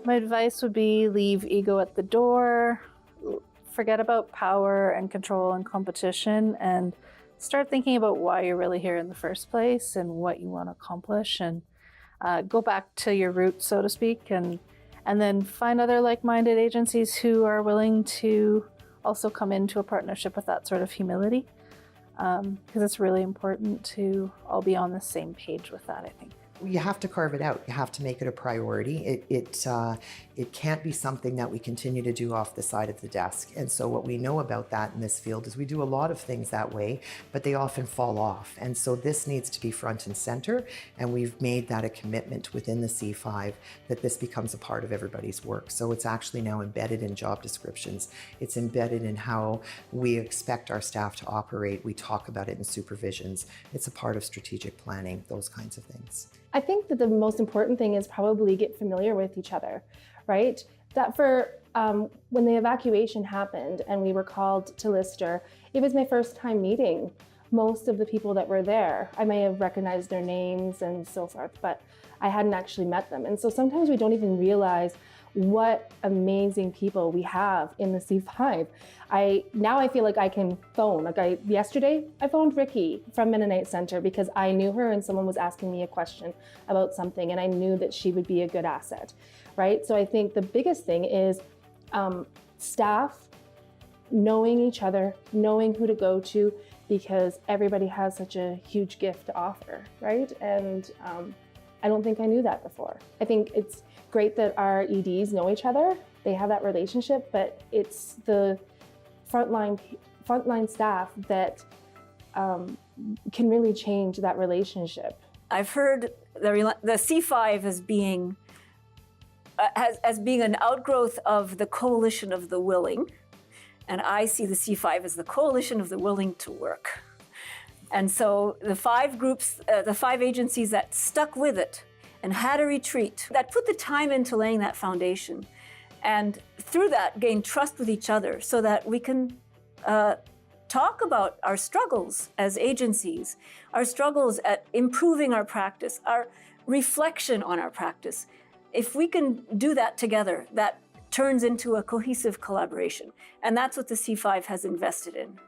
My advice would be leave ego at the door, forget about power and control and competition, and start thinking about why you're really here in the first place and what you want to accomplish, and go back to your roots, so to speak, and then find other like-minded agencies who are willing to also come into a partnership with that sort of humility, because it's really important to all be on the same page with that, I think. You have to carve it out. You have to make it a priority. It can't be something that we continue to do off the side of the desk. And so what we know about that in this field is we do a lot of things that way, but they often fall off. And so this needs to be front and center. And we've made that a commitment within the C5 that this becomes a part of everybody's work. So it's actually now embedded in job descriptions. It's embedded in how we expect our staff to operate. We talk about it in supervisions. It's a part of strategic planning, those kinds of things. I think that the most important thing is probably get familiar with each other, right? That for when the evacuation happened and we were called to Lister, it was my first time meeting most of the people that were there. I may have recognized their names and so forth, but I hadn't actually met them. And so sometimes we don't even realize what amazing people we have in the C5. Now I feel like I can phone. Yesterday I phoned Ricky from Mennonite Center because I knew her and someone was asking me a question about something and I knew that she would be a good asset, right? So I think the biggest thing is staff knowing each other, knowing who to go to, because everybody has such a huge gift to offer, right? And I don't think I knew that before. I think it's great that our EDs know each other. They have that relationship, but it's the frontline staff that can really change that relationship. I've heard the C5 as being an outgrowth of the coalition of the willing, and I see the C5 as the coalition of the willing to work. And so the 5 groups, the 5 agencies that stuck with it and had a retreat, that put the time into laying that foundation, and through that gain trust with each other so that we can talk about our struggles as agencies, our struggles at improving our practice, our reflection on our practice. If we can do that together, that turns into a cohesive collaboration. And that's what the C5 has invested in.